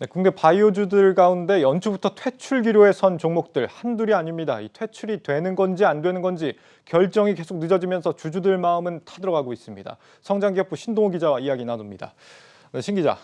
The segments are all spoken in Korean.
네, 국내 바이오주들 가운데 연초부터 퇴출 기로에 선 종목들 한둘이 아닙니다. 이 퇴출이 되는 건지 안 되는 건지 결정이 계속 늦어지면서 주주들 마음은 타들어가고 있습니다. 성장기업부 신동호 기자와 이야기 나눕니다. 네, 신 기자,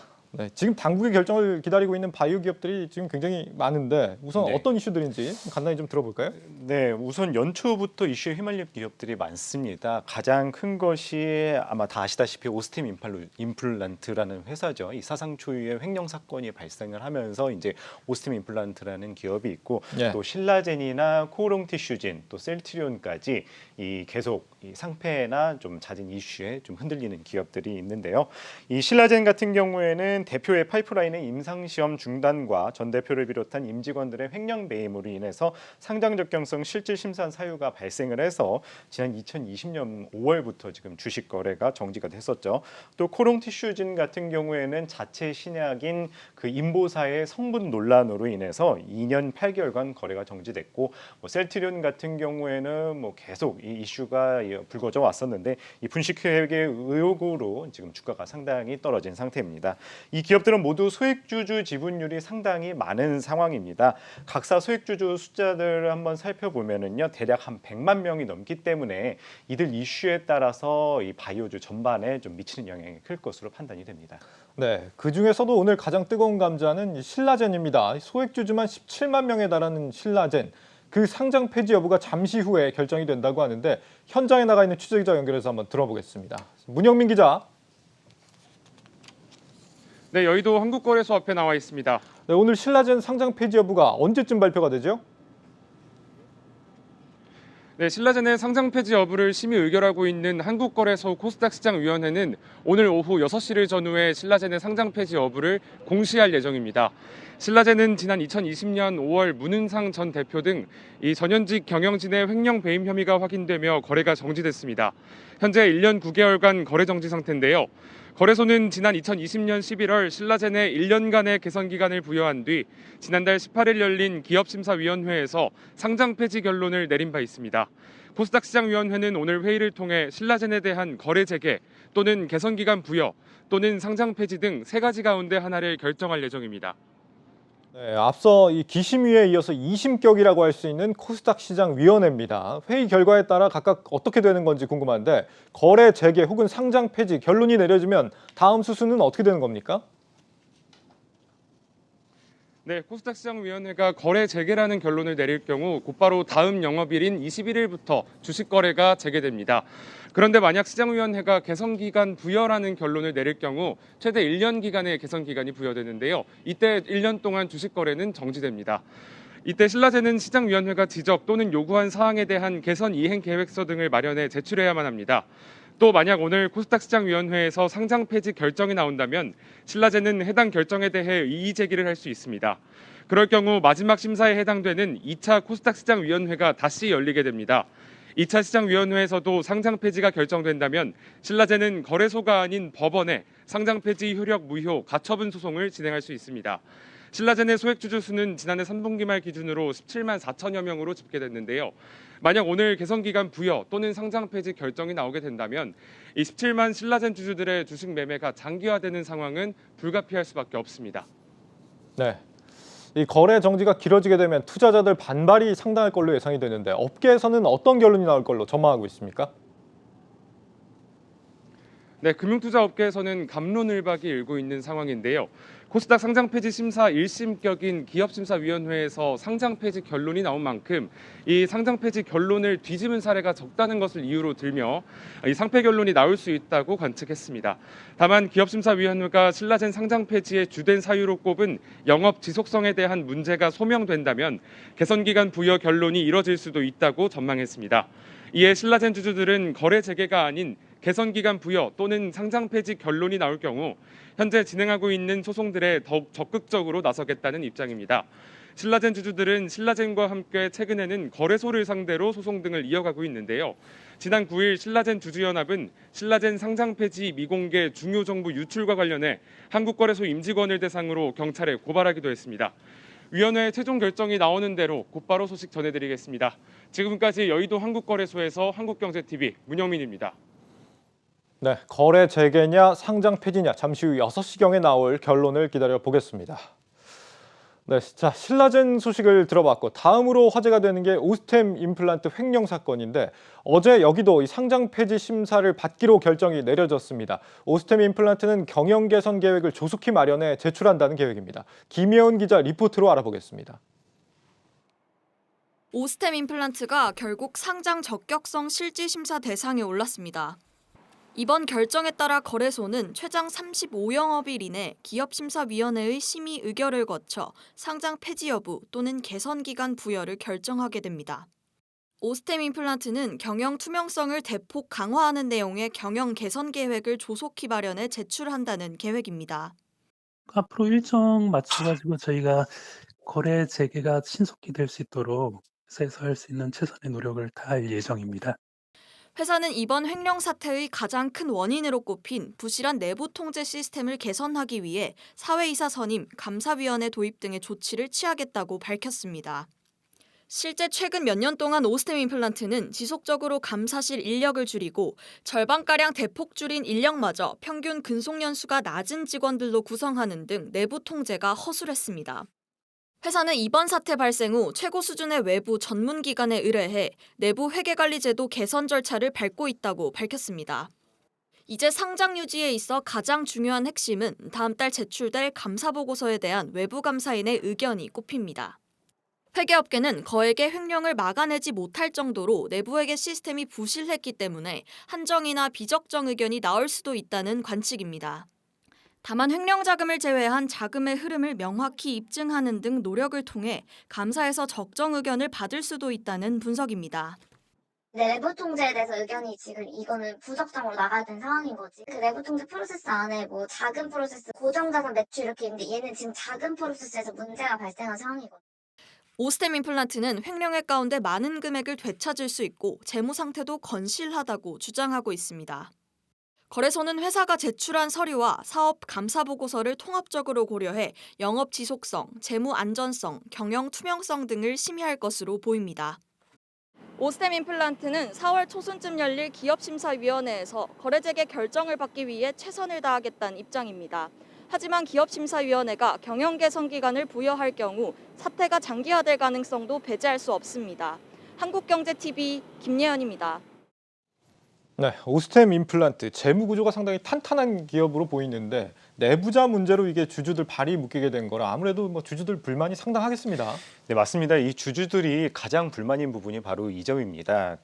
지금 당국의 결정을 기다리고 있는 바이오 기업들이 지금 굉장히 많은데 우선 어떤 이슈들인지 간단히 좀 들어볼까요? 네, 우선 연초부터 이슈에 휘말린 기업들이 많습니다. 가장 큰 것이 아마 다 아시다시피 오스템 임플란트라는 회사죠. 이 사상 초유의 횡령 사건이 발생을 하면서 이제 오스템 임플란트라는 기업이 있고 또 신라젠이나 코오롱 티슈진, 또 셀트리온까지 이 계속 이 상패나 좀 잦은 이슈에 좀 흔들리는 기업들이 있는데요. 이 신라젠 같은 경우에는 대표의 파이프라인의 임상시험 중단과 전 대표를 비롯한 임직원들의 횡령 배임으로 인해서 상장 적격성 실질 심산 사유가 발생을 해서 지난 2020년 5월부터 지금 주식 거래가 정지가 됐었죠. 또 코롱 티슈진 같은 경우에는 자체 신약인 그 인보사의 성분 논란으로 인해서 2년 8개월간 거래가 정지됐고, 셀트리온 같은 경우에는 계속 이 이슈가 불거져 왔었는데 이 분식회계 의혹으로 지금 주가가 상당히 떨어진 상태입니다. 이 기업들은 모두 소액주주 지분율이 상당히 많은 상황입니다. 각사 소액주주 숫자들을 한번 살펴보면은요, 대략 한 100만 명이 넘기 때문에 이들 이슈에 따라서 이 바이오주 전반에 좀 미치는 영향이 클 것으로 판단이 됩니다. 네, 그 중에서도 오늘 가장 뜨거운 감자는 신라젠입니다. 소액주주만 17만 명에 달하는 신라젠. 그 상장 폐지 여부가 잠시 후에 결정이 된다고 하는데 현장에 나가 있는 취재기자 연결해서 한번 들어보겠습니다. 문영민 기자. 네, 여의도 한국거래소 앞에 나와 있습니다. 네, 오늘 신라젠 상장 폐지 여부가 언제쯤 발표가 되죠? 네, 신라젠의 상장 폐지 여부를 심의 의결하고 있는 한국거래소 코스닥 시장위원회는 오늘 오후 6시를 전후해 신라젠의 상장 폐지 여부를 공시할 예정입니다. 신라젠은 지난 2020년 5월 문은상 전 대표 등 이 전현직 경영진의 횡령 배임 혐의가 확인되며 거래가 정지됐습니다. 현재 1년 9개월간 거래 정지 상태인데요. 거래소는 지난 2020년 11월 신라젠에 1년간의 개선 기간을 부여한 뒤 지난달 18일 열린 기업심사위원회에서 상장 폐지 결론을 내린 바 있습니다. 코스닥 시장위원회는 오늘 회의를 통해 신라젠에 대한 거래 재개 또는 개선 기간 부여 또는 상장 폐지 등 세 가지 가운데 하나를 결정할 예정입니다. 네, 앞서 이 기심위에 이어서 2심격이라고 할 수 있는 코스닥 시장위원회입니다. 회의 결과에 따라 각각 어떻게 되는 건지 궁금한데 거래 재개 혹은 상장 폐지 결론이 내려지면 다음 수순은 어떻게 되는 겁니까? 네, 코스닥 시장위원회가 거래 재개라는 결론을 내릴 경우 곧바로 다음 영업일인 21일부터 주식 거래가 재개됩니다. 그런데 만약 시장위원회가 개선 기간 부여라는 결론을 내릴 경우 최대 1년 기간의 개선 기간이 부여되는데요. 이때 1년 동안 주식 거래는 정지됩니다. 이때 신라젠은 시장위원회가 지적 또는 요구한 사항에 대한 개선 이행 계획서 등을 마련해 제출해야만 합니다. 또 만약 오늘 코스닥 시장위원회에서 상장 폐지 결정이 나온다면 신라젠은 해당 결정에 대해 이의 제기를 할 수 있습니다. 그럴 경우 마지막 심사에 해당되는 2차 코스닥 시장위원회가 다시 열리게 됩니다. 2차 시장위원회에서도 상장 폐지가 결정된다면 신라젠은 거래소가 아닌 법원에 상장 폐지 효력 무효 가처분 소송을 진행할 수 있습니다. 신라젠의 소액주주 수는 지난해 3분기 말 기준으로 17만 4천여 명으로 집계됐는데요. 만약 오늘 개선 기간 부여 또는 상장 폐지 결정이 나오게 된다면 이 17만 신라젠 주주들의 주식 매매가 장기화되는 상황은 불가피할 수밖에 없습니다. 네. 이 거래 정지가 길어지게 되면 투자자들 반발이 상당할 걸로 예상이 되는데 업계에서는 어떤 결론이 나올 걸로 전망하고 있습니까? 네, 금융투자업계에서는 갑론을박이 일고 있는 상황인데요. 코스닥 상장 폐지 심사 1심격인 기업심사위원회에서 상장 폐지 결론이 나온 만큼 이 상장 폐지 결론을 뒤집은 사례가 적다는 것을 이유로 들며 이 상패 결론이 나올 수 있다고 관측했습니다. 다만 기업심사위원회가 신라젠 상장 폐지의 주된 사유로 꼽은 영업 지속성에 대한 문제가 소명된다면 개선 기간 부여 결론이 이뤄질 수도 있다고 전망했습니다. 이에 신라젠 주주들은 거래 재개가 아닌 개선 기간 부여 또는 상장 폐지 결론이 나올 경우 현재 진행하고 있는 소송들에 더욱 적극적으로 나서겠다는 입장입니다. 신라젠 주주들은 신라젠과 함께 최근에는 거래소를 상대로 소송 등을 이어가고 있는데요. 지난 9일 신라젠 주주연합은 신라젠 상장 폐지 미공개 중요 정보 유출과 관련해 한국거래소 임직원을 대상으로 경찰에 고발하기도 했습니다. 위원회의 최종 결정이 나오는 대로 곧바로 소식 전해드리겠습니다. 지금까지 여의도 한국거래소에서 한국경제TV 문영민입니다. 네, 거래 재개냐 상장 폐지냐 잠시 후 6시경에 나올 결론을 기다려 보겠습니다. 네, 자, 신라젠 소식을 들어봤고 다음으로 화제가 되는 게 오스템 임플란트 횡령 사건인데 어제 여기도 이 상장 폐지 심사를 받기로 결정이 내려졌습니다. 오스템 임플란트는 경영 개선 계획을 조속히 마련해 제출한다는 계획입니다. 김예원 기자 리포트로 알아보겠습니다. 오스템 임플란트가 결국 상장 적격성 실질 심사 대상에 올랐습니다. 이번 결정에 따라 거래소는 최장 35영업일 이내 기업심사위원회의 심의 의결을 거쳐 상장 폐지 여부 또는 개선 기간 부여를 결정하게 됩니다. 오스템 임플란트는 경영 투명성을 대폭 강화하는 내용의 경영 개선 계획을 조속히 마련해 제출한다는 계획입니다. 앞으로 일정 맞춰가지고 저희가 거래 재개가 신속히 될 수 있도록 회사에서 할 수 있는 최선의 노력을 다할 예정입니다. 회사는 이번 횡령 사태의 가장 큰 원인으로 꼽힌 부실한 내부 통제 시스템을 개선하기 위해 사회이사 선임, 감사위원회 도입 등의 조치를 취하겠다고 밝혔습니다. 실제 최근 몇 년 동안 오스템 임플란트는 지속적으로 감사실 인력을 줄이고 절반가량 대폭 줄인 인력마저 평균 근속 연수가 낮은 직원들로 구성하는 등 내부 통제가 허술했습니다. 회사는 이번 사태 발생 후 최고 수준의 외부 전문기관에 의뢰해 내부 회계관리제도 개선 절차를 밟고 있다고 밝혔습니다. 이제 상장 유지에 있어 가장 중요한 핵심은 다음 달 제출될 감사보고서에 대한 외부 감사인의 의견이 꼽힙니다. 회계업계는 거액의 횡령을 막아내지 못할 정도로 내부 회계 시스템이 부실했기 때문에 한정이나 비적정 의견이 나올 수도 있다는 관측입니다. 다만 횡령 자금을 제외한 자금의 흐름을 명확히 입증하는 등 노력을 통해 감사에서 적정 의견을 받을 수도 있다는 분석입니다. 내부 통제에 대해서 의견이 지금 이거는 부적정으로 나가야 되는 상황인 거지. 그 내부 통제 프로세스 안에 뭐 자금 프로세스, 고정자산 매출 이렇게 있는데 얘는 지금 자금 프로세스에서 문제가 발생한 상황이거든. 오스템 임플란트는 횡령액 가운데 많은 금액을 되찾을 수 있고 재무 상태도 건실하다고 주장하고 있습니다. 거래소는 회사가 제출한 서류와 사업 감사 보고서를 통합적으로 고려해 영업 지속성, 재무 안전성, 경영 투명성 등을 심의할 것으로 보입니다. 오스템 임플란트는 4월 초순쯤 열릴 기업심사위원회에서 거래재개 결정을 받기 위해 최선을 다하겠다는 입장입니다. 하지만 기업심사위원회가 경영 개선 기간을 부여할 경우 사태가 장기화될 가능성도 배제할 수 없습니다. 한국경제TV 김예연입니다. 네, 오스템 임플란트 재무 구조가 상당히 탄탄한 기업으로 보이는데 내부자 문제로 이게 주주들 발이 묶이게 된 거라 아무래도 뭐 주주들 불만이 상당하겠습니다. 네, 맞습니다. 이 주주들이 가장 불만인 부분이 바로 이 점입니다.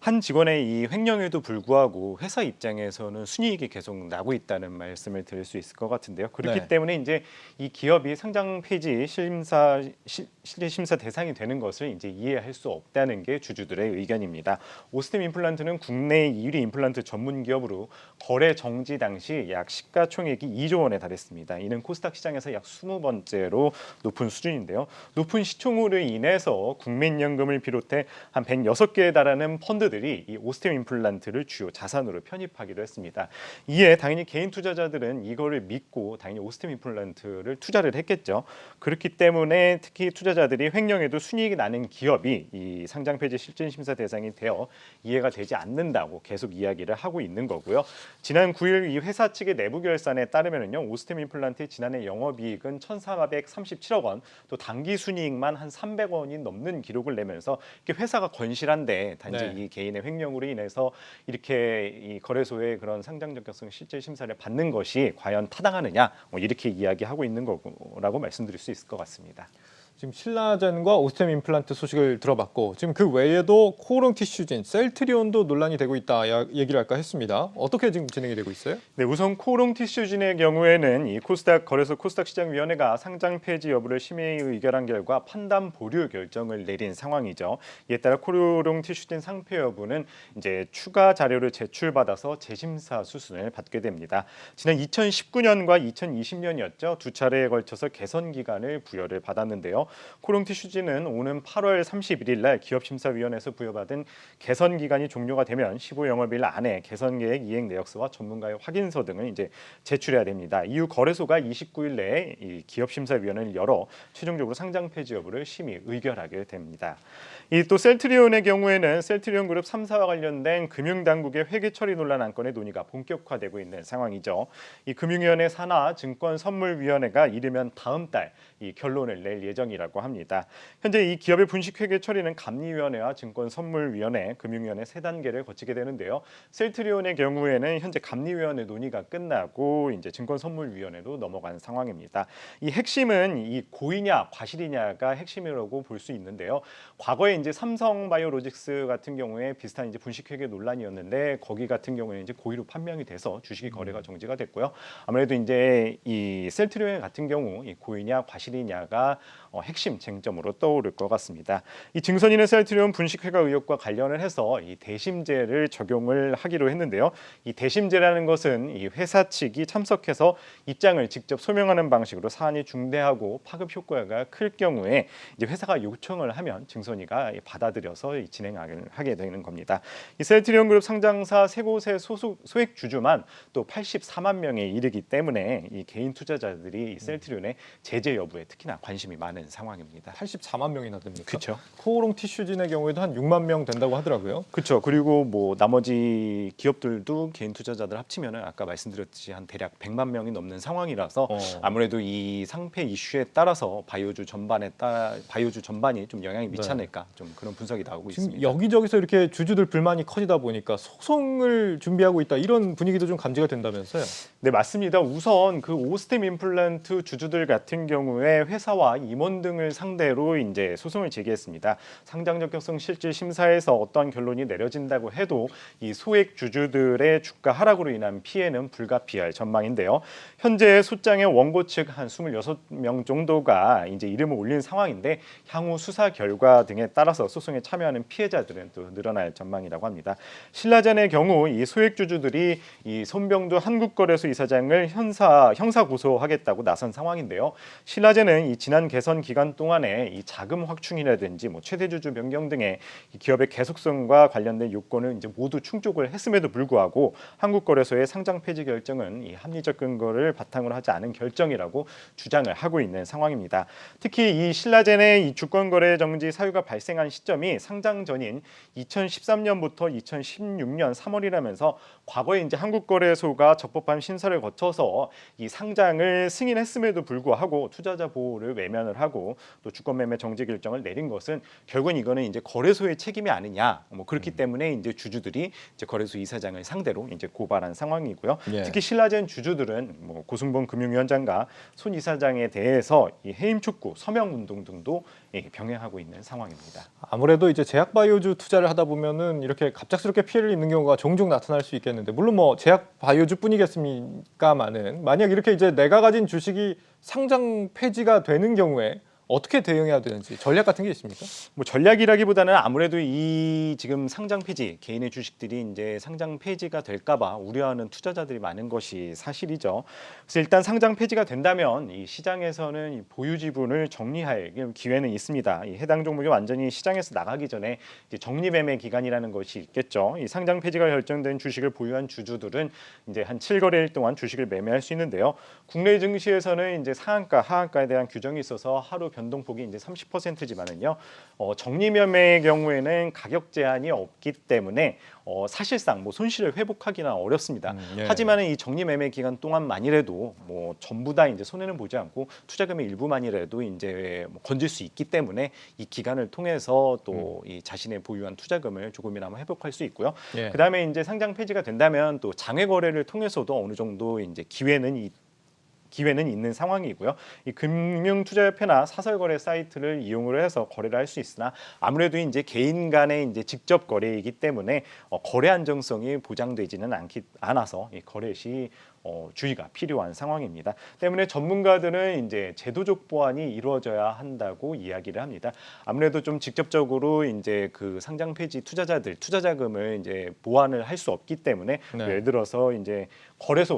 한 직원의 이 횡령에도 불구하고 회사 입장에서는 순이익이 계속 나고 있다는 말씀을 드릴 수 있을 것 같은데요. 그렇기 네. 때문에 이제 이 기업이 상장 폐지 실질 심사 대상이 되는 것을 이제 이해할 수 없다는 게 주주들의 의견입니다. 오스템 임플란트는 국내 1위 임플란트 전문 기업으로 거래 정지 당시 약 시가총액이 2조 원에 달했습니다. 이는 코스닥 시장에서 약 20번째로 높은 수준인데요. 높은 시총으로 인해서 국민연금을 비롯해 한 106개에 달하는 펀드들이 이 오스템 임플란트를 주요 자산으로 편입하기도 했습니다. 이에 당연히 개인 투자자들은 이거를 믿고 당연히 오스템 임플란트를 투자를 했겠죠. 그렇기 때문에 특히 투자자들이 횡령에도 순이익이 나는 기업이 이 상장 폐지 실질 심사 대상이 되어 이해가 되지 않는다고 계속 이야기를 하고 있는 거고요. 지난 9일 이 회사 측의 내부 결산에 따르면요, 오스템 임플란트의 지난해 영업이익은 1,437억 원, 또 당기 순이익만 한 300원이 넘는 기록을 내면서 이렇게 회사가 건실한데 단지 네. 이 개인의 횡령으로 인해서 이렇게 이 거래소의 그런 상장 적격성 실질 심사를 받는 것이 과연 타당하느냐, 뭐 이렇게 이야기하고 있는 거라고 말씀드릴 수 있을 것 같습니다. 지금 신라젠과 오스템 임플란트 소식을 들어봤고 지금 그 외에도 코오롱 티슈진, 셀트리온도 논란이 되고 있다 얘기를 할까 했습니다. 어떻게 지금 진행이 되고 있어요? 네, 우선 코오롱 티슈진의 경우에는 이 코스닥 거래소 코스닥 시장위원회가 상장 폐지 여부를 심의 의결한 결과 판단 보류 결정을 내린 상황이죠. 이에 따라 코오롱 티슈진 상폐 여부는 이제 추가 자료를 제출받아서 재심사 수순을 받게 됩니다. 지난 2019년과 2020년이었죠. 두 차례에 걸쳐서 개선 기간을 부여를 받았는데요. 있는데요. 코롱티슈즈는 오는 8월 31일 날 기업심사위원회에서 부여받은 개선 기간이 종료가 되면 15영업일 안에 개선 계획 이행 내역서와 전문가의 확인서 등을 이제 제출해야 됩니다. 이후 거래소가 29일 내에 이 기업심사위원회를 열어 최종적으로 상장 폐지 여부를 심의 의결하게 됩니다. 이 또 셀트리온의 경우에는 셀트리온 그룹 3사와 관련된 금융당국의 회계 처리 논란 안건의 논의가 본격화되고 있는 상황이죠. 이 금융위원회 산하 증권선물위원회가 이르면 다음 달 이 결론을 낼 예정이라고 합니다. 현재 이 기업의 분식 회계 처리는 감리위원회와 증권선물위원회, 금융위원회 3단계를 거치게 되는데요. 셀트리온의 경우에는 현재 감리위원회 논의가 끝나고 이제 증권선물위원회로 넘어간 상황입니다. 이 핵심은 이 고의냐 과실이냐가 핵심이라고 볼 수 있는데요. 과거에 이제 삼성바이오로직스 같은 경우에 비슷한 이제 분식회계 논란이었는데 거기 같은 경우에는 이제 고의로 판명이 돼서 주식이 거래가 정지가 됐고요. 아무래도 이제 이 셀트리온 같은 경우 이 고의냐 과실이냐가 핵심 쟁점으로 떠오를 것 같습니다. 이 증선인의 셀트리온 분식회계 의혹과 관련을 해서 이 대심제를 적용을 하기로 했는데요. 이 대심제라는 것은 이 회사 측이 참석해서 입장을 직접 소명하는 방식으로 사안이 중대하고 파급 효과가 클 경우에 이제 회사가 요청을 하면 증선이가 받아들여서 진행하게 되는 겁니다. 이 셀트리온 그룹 상장사 세 곳의 소액 주주만 또 84만 명에 이르기 때문에 이 개인 투자자들이 이 셀트리온의 제재 여부에 특히나 관심이 많은 상황입니다. 84만 명이나 됩니까? 그렇죠. 코오롱티슈진의 경우에도 한 6만 명 된다고 하더라고요. 그렇죠. 그리고 뭐 나머지 기업들도 개인 투자자들 합치면은 아까 말씀드렸듯이 한 대략 100만 명이 넘는 상황이라서 아무래도 이 상폐 이슈에 따라서 바이오주 전반이 좀 영향이 미치지 않을까 좀 그런 분석이 나오고 지금 있습니다. 여기저기서 이렇게 주주들 불만이 커지다 보니까 소송을 준비하고 있다 이런 분위기도 좀 감지가 된다면서요? 네, 맞습니다. 우선 그 오스템 임플란트 주주들 같은 경우에 회사와 임원 등을 상대로 이제 소송을 제기했습니다. 상장 적격성 실질 심사에서 어떠한 결론이 내려진다고 해도 이 소액 주주들의 주가 하락으로 인한 피해는 불가피할 전망인데요. 현재 소장의 원고 측 한 26명 정도가 이제 이름을 올린 상황인데 향후 수사 결과 등에 따라서 소송에 참여하는 피해자들은 또 늘어날 전망이라고 합니다. 신라젠의 경우 이 소액 주주들이 이 손병두 한국거래소 이사장을 형사 고소하겠다고 나선 상황인데요. 신라젠은 이 지난 개선 기간 동안에 이 자금 확충이라든지 뭐 최대 주주 변경 등의 이 기업의 계속성과 관련된 요건을 이제 모두 충족을 했음에도 불구하고 한국거래소의 상장 폐지 결정은 이 합리적 근거를 바탕으로 하지 않은 결정이라고 주장을 하고 있는 상황입니다. 특히 이 신라젠의 이 주권거래 정지 사유가 발생한 시점이 상장 전인 2013년부터 2016년 3월이라면서 과거에 이제 한국거래소가 적법한 심사를 거쳐서 이 상장을 승인했음에도 불구하고 투자자 보호를 외면을 하고 또 주권매매 정지 결정을 내린 것은 결국은 이거는 이제 거래소의 책임이 아니냐 뭐 그렇기 때문에 이제 주주들이 이제 거래소 이사장을 상대로 이제 고발한 상황이고요. 예. 특히 신라젠 주주들은 뭐 고승범 금융위원장과 손 이사장에 대해서 이 해임 촉구, 서명 운동 등도 병행하고 있는 상황입니다. 아무래도 이제 제약 바이오주 투자를 하다 보면은 이렇게 갑작스럽게 피해를 입는 경우가 종종 나타날 수 있겠는데 물론 뭐 제약 바이오주뿐이겠습니까마는 만약 이렇게 이제 내가 가진 주식이 상장 폐지가 되는 경우에 어떻게 대응해야 되는지 전략 같은 게 있습니까? 뭐 전략이라기보다는 아무래도 이 지금 상장 폐지 개인의 주식들이 이제 상장 폐지가 될까봐 우려하는 투자자들이 많은 것이 사실이죠. 그래서 일단 상장 폐지가 된다면 이 시장에서는 이 보유 지분을 정리할 기회는 있습니다. 이 해당 종목이 완전히 시장에서 나가기 전에 이제 정리 매매 기간이라는 것이 있겠죠. 이 상장 폐지가 결정된 주식을 보유한 주주들은 이제 한 7거래일 동안 주식을 매매할 수 있는데요. 국내 증시에서는 이제 상한가, 하한가에 대한 규정이 있어서 하루 변동폭이 이제 30%지만은요. 정리 매매의 경우에는 가격 제한이 없기 때문에 사실상 뭐 손실을 회복하기는 어렵습니다. 예. 하지만은 이 정리 매매 기간 동안만이라도 뭐 전부 다 이제 손해는 보지 않고 투자금의 일부만이라도 이제 뭐 건질 수 있기 때문에 이 기간을 통해서 또 이 자신의 보유한 투자금을 조금이나마 회복할 수 있고요. 예. 그다음에 이제 상장 폐지가 된다면 또 장외 거래를 통해서도 어느 정도 이제 기회는 있는 상황이고요. 이 금융투자협회나 사설거래 사이트를 이용을 해서 거래를 할 수 있으나 아무래도 이제 개인 간의 이제 직접 거래이기 때문에 거래 안정성이 보장되지는 않아서 이 거래 시 주의가 필요한 상황입니다. 때문에 전문가들은 이제 제도적 보완이 이루어져야 한다고 이야기를 합니다. 아무래도 좀 직접적으로 이제 그 상장 폐지 투자 자금을 이제 보완을 할 수 없기 때문에 네. 예를 들어서 이제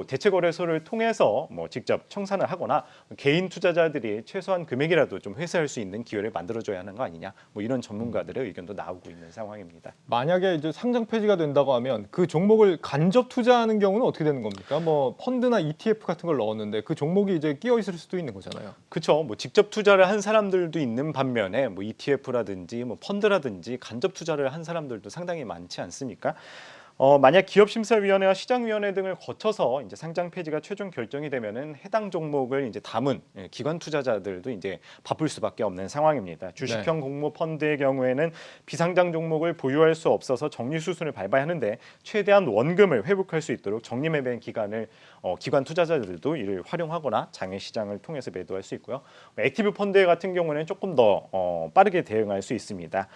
대체 거래소를 통해서 뭐 직접 청산을 하거나 개인 투자자들이 최소한 금액이라도 좀 회수할 수 있는 기회를 만들어줘야 하는 거 아니냐, 뭐 이런 전문가들의 의견도 나오고 있는 상황입니다. 만약에 이제 상장 폐지가 된다고 하면 그 종목을 간접 투자하는 경우는 어떻게 되는 겁니까? 뭐 펀드나 ETF 같은 걸 넣었는데 그 종목이 이제 끼어 있을 수도 있는 거잖아요. 그렇죠. 뭐 직접 투자를 한 사람들도 있는 반면에 뭐 ETF라든지 뭐 펀드라든지 간접 투자를 한 사람들도 상당히 많지 않습니까? 만약 기업심사위원회와 시장위원회 등을 거쳐서 이제 상장 폐지가 최종 결정이 되면은 해당 종목을 이제 담은 기관 투자자들도 이제 바쁠 수밖에 없는 상황입니다. 주식형 공모 펀드의 경우에는 비상장 종목을 보유할 수 없어서 적립 수순을 밟아야 하는데 최대한 원금을 회복할 수 있도록 적립 매매 기간을 기관 투자자들도 이를 활용하거나 장외 시장을 통해서 매도할 수 있고요. 액티브 펀드 같은 경우는 조금 더 빠르게 대응할 수 있습니다.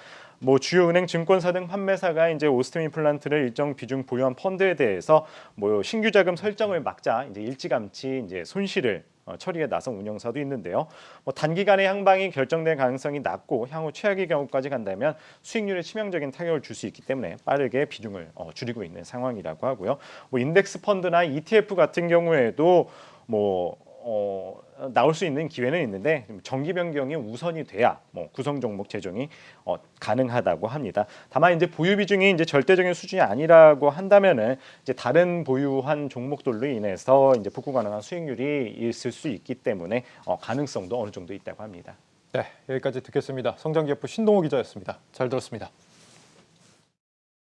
뭐 주요 은행, 증권사 등 판매사가 이제 오스템 임플란트를 일정 비중 보유한 펀드에 대해서 뭐 신규 자금 설정을 막자 이제 일찌감치 이제 손실을 처리에 나선 운영사도 있는데요. 뭐 단기간에 향방이 결정될 가능성이 낮고 향후 최악의 경우까지 간다면 수익률에 치명적인 타격을 줄 수 있기 때문에 빠르게 비중을 줄이고 있는 상황이라고 하고요. 뭐 인덱스 펀드나 ETF 같은 경우에도 나올 수 있는 기회는 있는데 정기 변경이 우선이 돼야 뭐 구성 종목 제정이 가능하다고 합니다. 다만 이제 보유 비중이 이제 절대적인 수준이 아니라고 한다면은 이제 다른 보유한 종목들로 인해서 이제 복구 가능한 수익률이 있을 수 있기 때문에 가능성도 어느 정도 있다고 합니다. 네, 여기까지 듣겠습니다. 성장기업부 신동호 기자였습니다. 잘 들었습니다.